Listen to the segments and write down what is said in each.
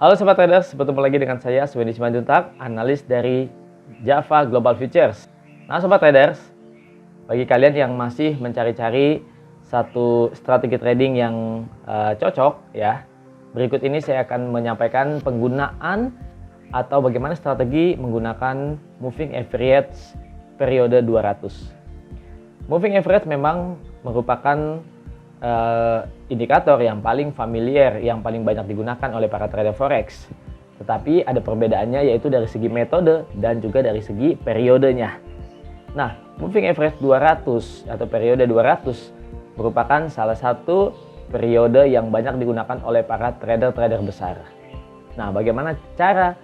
Halo Sobat Traders, bertemu lagi dengan saya Sweni Simanjuntak, analis dari Java Global Futures. Nah Sobat Traders, bagi kalian yang masih mencari-cari satu strategi trading yang cocok ya, berikut ini saya akan menyampaikan penggunaan atau bagaimana strategi menggunakan moving average periode 200. Moving average memang merupakan indikator yang paling familiar, yang paling banyak digunakan oleh para trader forex. Tetapi ada perbedaannya, yaitu dari segi metode dan juga dari segi periodenya. Nah, moving average 200 atau periode 200 merupakan salah satu periode yang banyak digunakan oleh para trader-trader besar. Nah, bagaimana cara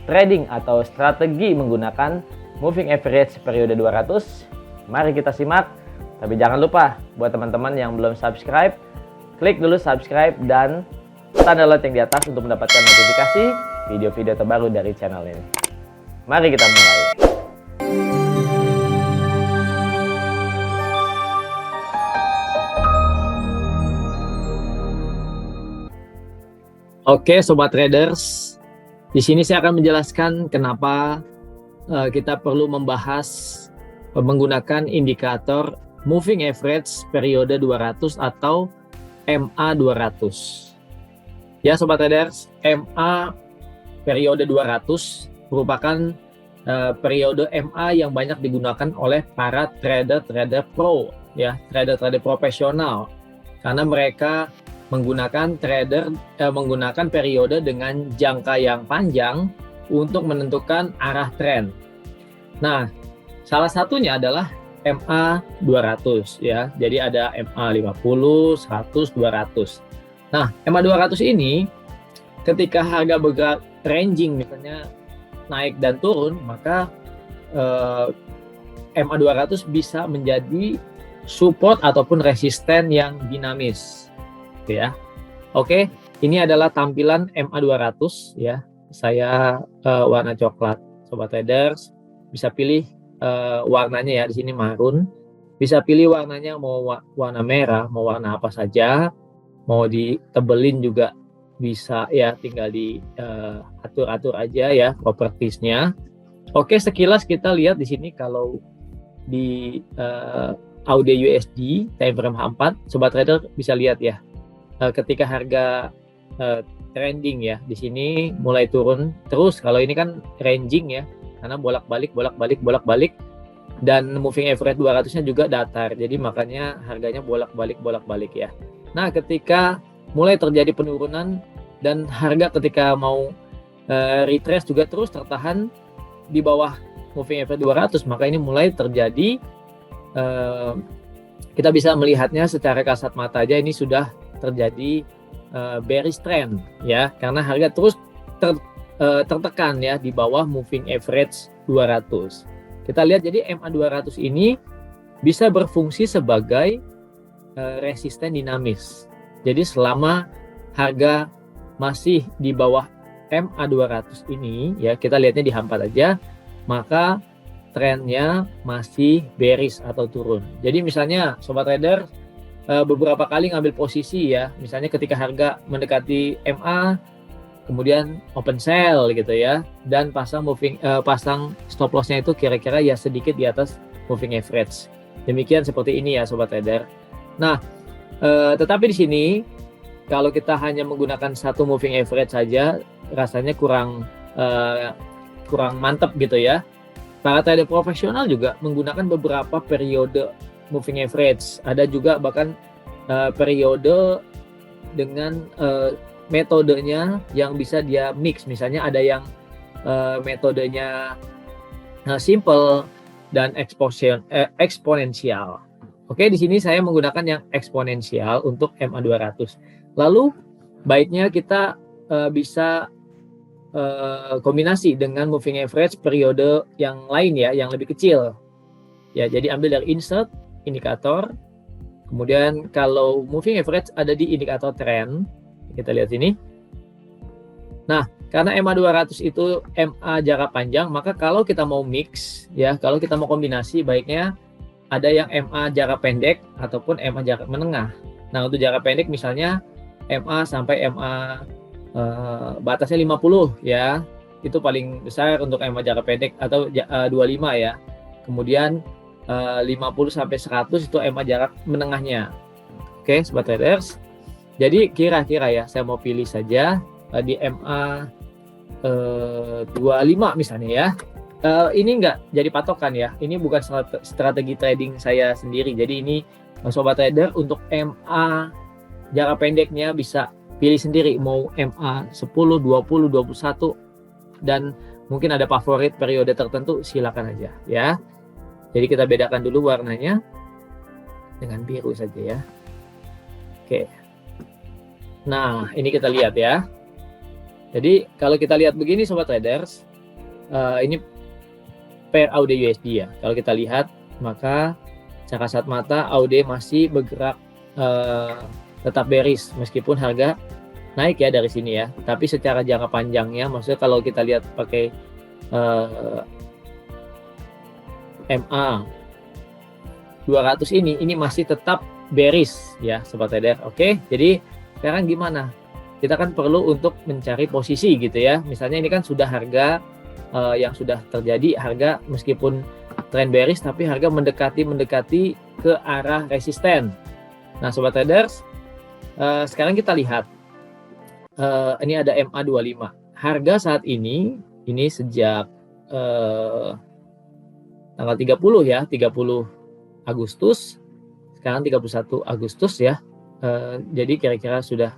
trading atau strategi menggunakan moving average periode 200? Mari kita simak. Tapi jangan lupa, buat teman-teman yang belum subscribe, klik dulu subscribe dan tanda lonceng di atas untuk mendapatkan notifikasi video-video terbaru dari channel ini. Mari kita mulai. Oke, Sobat Traders, di sini saya akan menjelaskan kenapa kita perlu membahas menggunakan indikator moving average periode 200 atau MA200. Ya Sobat Traders, MA periode 200 merupakan periode MA yang banyak digunakan oleh para trader-trader pro, ya, trader-trader profesional, karena mereka menggunakan periode dengan jangka yang panjang untuk menentukan arah tren. Nah, salah satunya adalah MA 200 ya. Jadi ada MA 50, 100, 200. Nah, MA 200 ini ketika harga bergerak ranging, misalnya naik dan turun, maka MA 200 bisa menjadi support ataupun resisten yang dinamis. Ya. Oke, ini adalah tampilan MA 200 ya. Saya warna coklat. Sobat Traders bisa pilih warnanya ya, di sini marun. Bisa pilih warnanya mau warna merah, mau warna apa saja, mau ditebelin juga bisa ya, tinggal di atur-atur aja ya propertiesnya. Oke, sekilas kita lihat di sini kalau di audio USD time frame H4, Sobat Trader bisa lihat ya, ketika harga trending ya, di sini mulai turun terus. Kalau ini kan ranging ya, karena bolak-balik dan moving average 200-nya juga datar, jadi makanya harganya bolak-balik ya. Nah, ketika mulai terjadi penurunan dan harga ketika mau retrace juga terus tertahan di bawah moving average 200, maka ini mulai terjadi, kita bisa melihatnya secara kasat mata aja, ini sudah terjadi bearish trend ya, karena harga terus tertekan ya di bawah moving average 200. Kita lihat, jadi MA 200 ini bisa berfungsi sebagai resisten dinamis. Jadi selama harga masih di bawah MA 200 ini ya, kita lihatnya di H4 aja, maka trennya masih bearish atau turun. Jadi misalnya Sobat Trader beberapa kali ngambil posisi ya, misalnya ketika harga mendekati MA kemudian open sell gitu ya, dan pasang stop lossnya itu kira-kira ya sedikit di atas moving average. Demikian seperti ini ya Sobat Trader. Nah, tetapi di sini kalau kita hanya menggunakan satu moving average saja, rasanya kurang mantap gitu ya. Para trader profesional juga menggunakan beberapa periode moving average. Ada juga bahkan periode dengan metodenya yang bisa dia mix. Misalnya ada yang metodenya simple dan eksponensial. Oke, di sini saya menggunakan yang eksponensial untuk MA 200. Lalu baiknya kita bisa kombinasi dengan moving average periode yang lain ya, yang lebih kecil. Ya, jadi ambil dari insert indikator. Kemudian kalau moving average ada di indikator trend, kita lihat sini. Nah, karena MA 200 itu MA jarak panjang, maka kalau kita mau mix ya, kalau kita mau kombinasi, baiknya ada yang MA jarak pendek ataupun MA jarak menengah. Nah, untuk jarak pendek misalnya MA sampai MA batasnya 50 ya. Itu paling besar untuk EMA jangka pendek atau 25 ya. Kemudian 50 sampai 100 itu EMA jarak menengahnya. Oke, sobat traders. Jadi kira-kira ya saya mau pilih saja di MA 25 misalnya ya. Ini enggak jadi patokan ya. Ini bukan strategi trading saya sendiri. Jadi ini sobat trader untuk MA jangka pendeknya bisa pilih sendiri mau MA 10, 20, 21 dan mungkin ada favorit periode tertentu, silakan aja ya. Jadi kita bedakan dulu warnanya dengan biru saja ya. Oke. Nah, ini kita lihat ya. Jadi kalau kita lihat begini sobat traders, ini pair AUD USD ya. Kalau kita lihat maka secara kasat mata AUD masih bergerak tetap bearish meskipun harga naik ya dari sini ya. Tapi secara jangka panjangnya, maksudnya kalau kita lihat pakai MA 200 ini masih tetap bearish ya sobat trader. Oke, jadi sekarang gimana? Kita kan perlu untuk mencari posisi gitu ya. Misalnya ini kan sudah harga yang sudah terjadi, harga meskipun trend bearish tapi harga mendekati ke arah resisten. Nah sobat traders, sekarang kita lihat ini ada MA 25. Harga saat ini sejak tanggal 30 ya, 30 Agustus. Sekarang 31 Agustus ya. Jadi kira-kira sudah,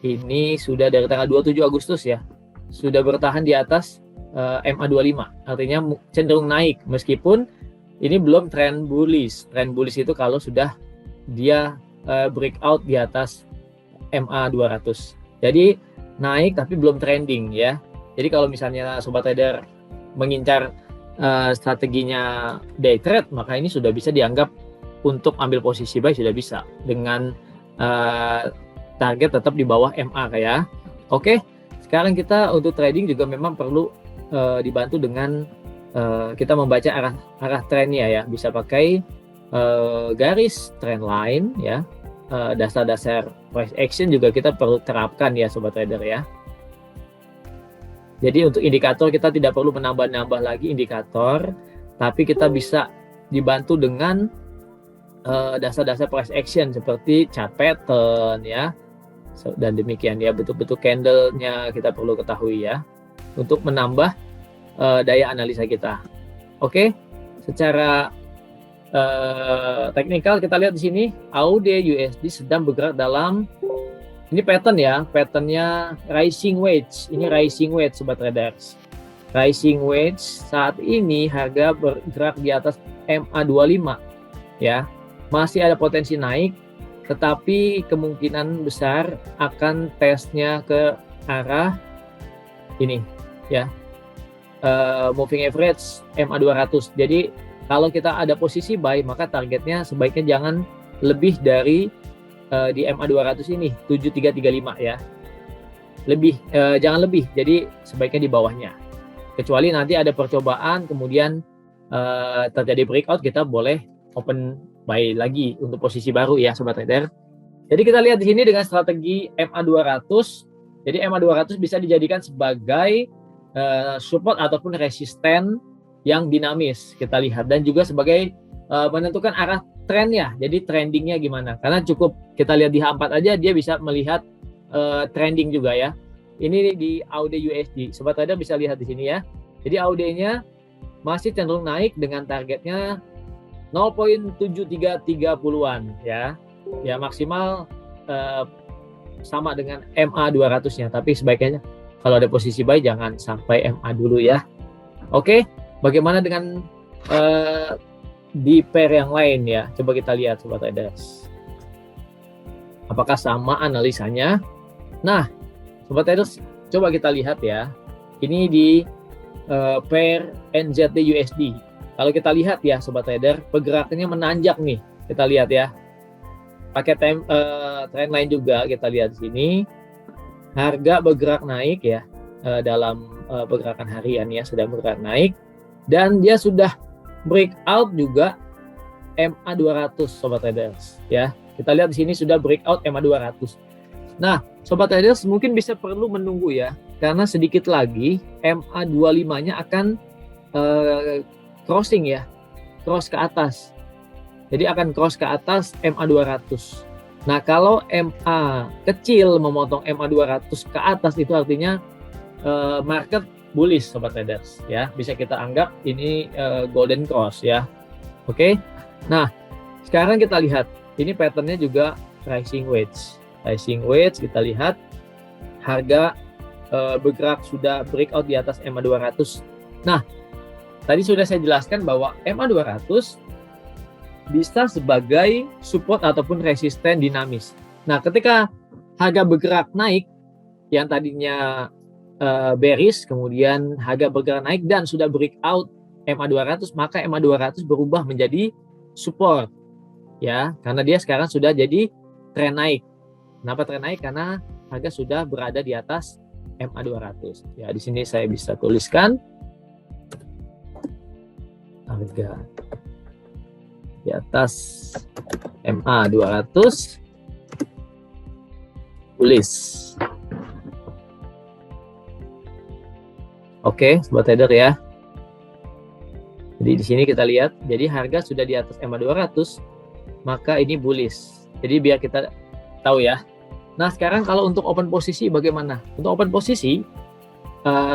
ini sudah dari tanggal 27 Agustus ya. Sudah bertahan di atas MA 25. Artinya cenderung naik meskipun ini belum trend bullish. Trend bullish itu kalau sudah dia breakout di atas MA 200. Jadi naik tapi belum trending ya. Jadi kalau misalnya sobat trader mengincar strateginya day trade, maka ini sudah bisa dianggap untuk ambil posisi buy, sudah bisa dengan target tetap di bawah MA ya. Oke, sekarang kita untuk trading juga memang perlu dibantu dengan kita membaca arah trennya ya. Bisa pakai garis trend line ya. Dasar-dasar price action juga kita perlu terapkan ya sobat trader ya. Jadi untuk indikator kita tidak perlu menambah-nambah lagi indikator, tapi kita bisa dibantu dengan dasar-dasar price action seperti chart pattern ya. Dan demikian ya, betul-betul candle-nya kita perlu ketahui ya untuk menambah daya analisa kita. Oke, secara teknikal kita lihat di sini AUD USD sedang bergerak dalam ini pattern ya, patternnya rising wedge. Ini rising wedge sobat traders. Rising wedge saat ini harga bergerak di atas MA 25 ya. Masih ada potensi naik, tetapi kemungkinan besar akan tesnya ke arah ini ya. Moving average MA 200. Jadi kalau kita ada posisi buy, maka targetnya sebaiknya jangan lebih dari di MA 200 ini 7335 ya. Jangan lebih. Jadi sebaiknya di bawahnya. Kecuali nanti ada percobaan kemudian terjadi breakout, kita boleh open buy lagi untuk posisi baru ya sobat trader. Jadi kita lihat di sini dengan strategi MA 200. Jadi MA 200 bisa dijadikan sebagai support ataupun resisten yang dinamis kita lihat, dan juga sebagai menentukan arah trennya. Jadi trendingnya gimana? Karena cukup kita lihat di H4 aja dia bisa melihat trending juga ya. Ini di AUD USD. Sobat trader bisa lihat di sini ya. Jadi AUD-nya masih cenderung naik dengan targetnya 0.7330-an ya. Ya maksimal sama dengan MA 200-nya, tapi sebaiknya kalau ada posisi buy jangan sampai MA dulu ya. Oke, bagaimana dengan di pair yang lain ya? Coba kita lihat sobat traders. Apakah sama analisanya? Nah, sobat traders, coba kita lihat ya. Ini di pair NZD USD. Kalau kita lihat ya sobat trader, pergerakannya menanjak nih. Kita lihat ya. Pakai trend line juga kita lihat di sini. Harga bergerak naik ya dalam pergerakan harian ya, sedang bergerak naik, dan dia sudah breakout juga MA 200 sobat traders ya. Kita lihat di sini sudah breakout MA 200. Nah, Sobat Traders mungkin bisa perlu menunggu ya, karena sedikit lagi MA25-nya akan crossing ya, cross ke atas. Jadi akan cross ke atas MA200. Nah, kalau MA kecil memotong MA200 ke atas itu artinya market bullish Sobat Traders ya. Bisa kita anggap ini golden cross ya. Oke. Nah, sekarang kita lihat ini patternnya juga rising wedge. Rising wedge kita lihat harga bergerak sudah breakout di atas MA200. Nah, tadi sudah saya jelaskan bahwa MA200 bisa sebagai support ataupun resisten dinamis. Nah, ketika harga bergerak naik yang tadinya bearish, kemudian harga bergerak naik dan sudah breakout MA200, maka MA200 berubah menjadi support ya, karena dia sekarang sudah jadi tren naik. Kenapa tren naik? Karena harga sudah berada di atas MA200. Ya, di sini saya bisa tuliskan harga di atas MA200 bullish. Oke, Sobat Trader ya. Jadi di sini kita lihat, jadi harga sudah di atas MA200, maka ini bullish. Jadi biar kita tahu ya. Nah, sekarang kalau untuk open posisi bagaimana? Untuk open posisi,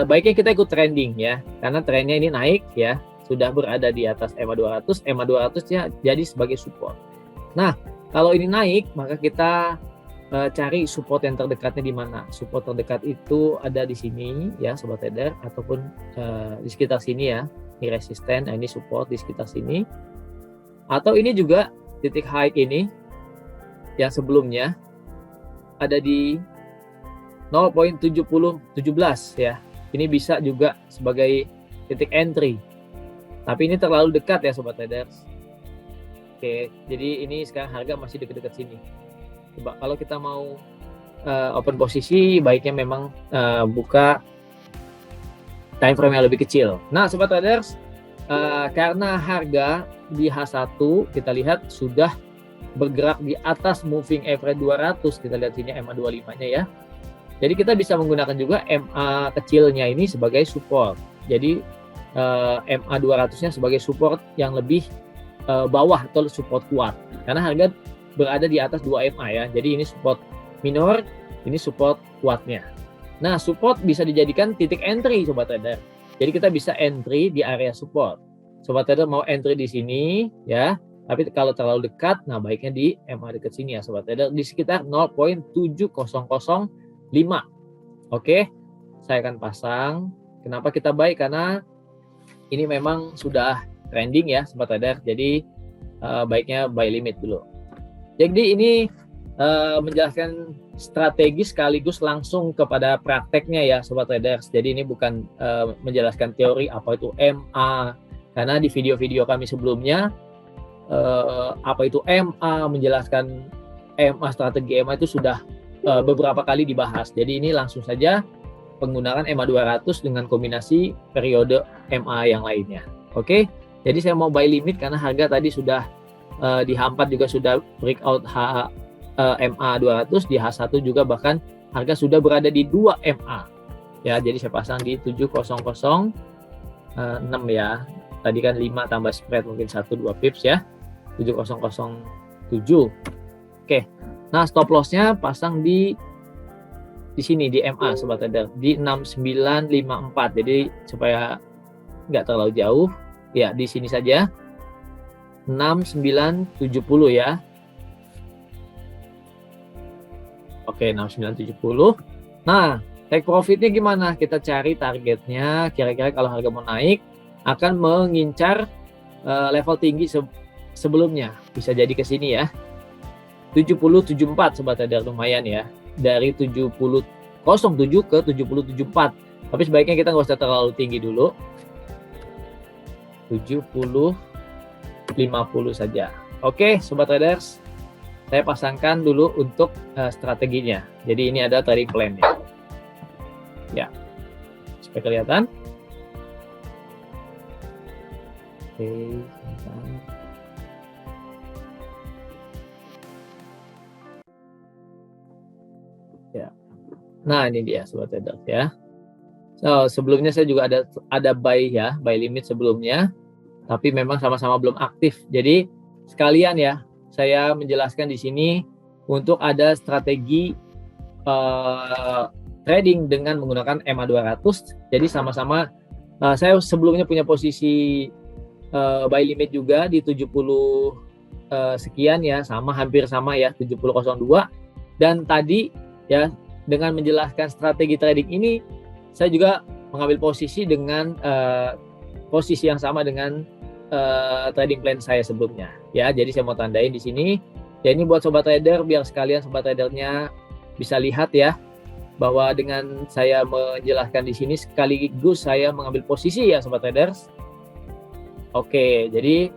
baiknya kita ikut trending ya, karena trennya ini naik ya, sudah berada di atas MA200, MA200 ya jadi sebagai support. Nah, kalau ini naik, maka kita cari support yang terdekatnya di mana. Support terdekat itu ada di sini ya, Sobat Trader, ataupun di sekitar sini ya. Ini resisten, ini support di sekitar sini. Atau ini juga titik high ini yang sebelumnya ada di 0.7017 ya. Ini bisa juga sebagai titik entry. Tapi ini terlalu dekat ya Sobat Traders. Oke, jadi ini sekarang harga masih dekat-dekat sini. Coba kalau kita mau open posisi, baiknya memang buka time frame yang lebih kecil. Nah, Sobat Traders, karena harga di H1 kita lihat sudah bergerak di atas moving average 200, kita lihat sini MA25-nya ya. Jadi kita bisa menggunakan juga MA kecilnya ini sebagai support. Jadi MA200-nya sebagai support yang lebih bawah atau support kuat. Karena harga berada di atas 2 MA ya. Jadi ini support minor, ini support kuatnya. Nah, support bisa dijadikan titik entry Sobat Trader. Jadi kita bisa entry di area support. Sobat Trader mau entry di sini ya. Tapi kalau terlalu dekat, nah baiknya di MA dekat sini ya Sobat Trader, di sekitar 0.7005. Oke, saya akan pasang. Kenapa kita buy? Karena ini memang sudah trending ya Sobat Trader. Jadi baiknya buy limit dulu. Jadi ini menjelaskan strategi sekaligus langsung kepada prakteknya ya Sobat Traders. Jadi ini bukan menjelaskan teori apa itu MA, karena di video-video kami sebelumnya apa itu MA, menjelaskan MA, strategi MA itu sudah beberapa kali dibahas. Jadi ini langsung saja penggunaan MA200 dengan kombinasi periode MA yang lainnya. Oke, jadi saya mau buy limit karena harga tadi sudah di H4 juga sudah breakout MA200, di H1 juga bahkan harga sudah berada di 2 MA. Ya, jadi saya pasang di 7006 ya. Tadi kan 5 tambah spread mungkin 1-2 pips ya. 7007. Oke. Nah, stop loss-nya pasang di sini di MA Sobat Trader di 6954. Jadi supaya nggak terlalu jauh ya, di sini saja 6970 ya. Oke, 6970. Nah, take profitnya gimana? Kita cari targetnya. Kira-kira kalau harga mau naik akan mengincar level tinggi sebelumnya. Bisa jadi ke sini ya. 7074 Sobat Trader, lumayan ya. Dari 7007 ke 7074. Tapi sebaiknya kita nggak usah terlalu tinggi dulu. 7050 saja. Oke, Sobat Traders. Saya pasangkan dulu untuk strateginya. Jadi ini ada trading plan-nya. Ya. Supaya kelihatan. Oke, sebentar. Nah, ini dia sobat trader ya. So, sebelumnya saya juga ada buy ya, buy limit sebelumnya, tapi memang sama-sama belum aktif. Jadi sekalian ya, saya menjelaskan di sini untuk ada strategi trading dengan menggunakan MA200. Jadi sama-sama saya sebelumnya punya posisi buy limit juga di 70 sekian ya, hampir sama ya, 70.02. Dan tadi ya, dengan menjelaskan strategi trading ini, saya juga mengambil posisi dengan posisi yang sama dengan trading plan saya sebelumnya ya. Jadi saya mau tandain di sini. Ya, ini buat sobat trader biar sekalian sobat tradernya bisa lihat ya, bahwa dengan saya menjelaskan di sini sekaligus saya mengambil posisi ya sobat traders. Oke, jadi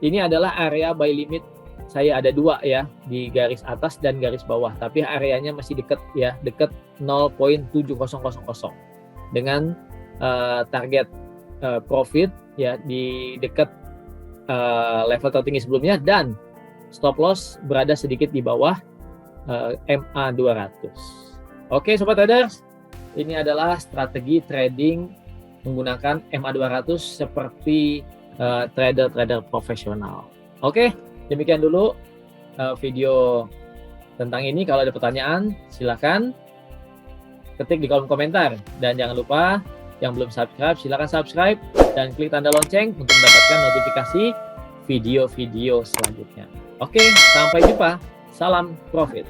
ini adalah area buy limit saya ada 2 ya, di garis atas dan garis bawah, tapi areanya masih dekat ya, dekat 0.7000 dengan target profit ya di dekat level tertinggi sebelumnya, dan stop loss berada sedikit di bawah MA200. Oke sobat traders, ini adalah strategi trading menggunakan MA200 seperti trader-trader profesional. Oke, demikian dulu video tentang ini. Kalau ada pertanyaan silakan ketik di kolom komentar, dan jangan lupa yang belum subscribe silakan subscribe dan klik tanda lonceng untuk mendapatkan notifikasi video-video selanjutnya. Oke, sampai jumpa. Salam profit.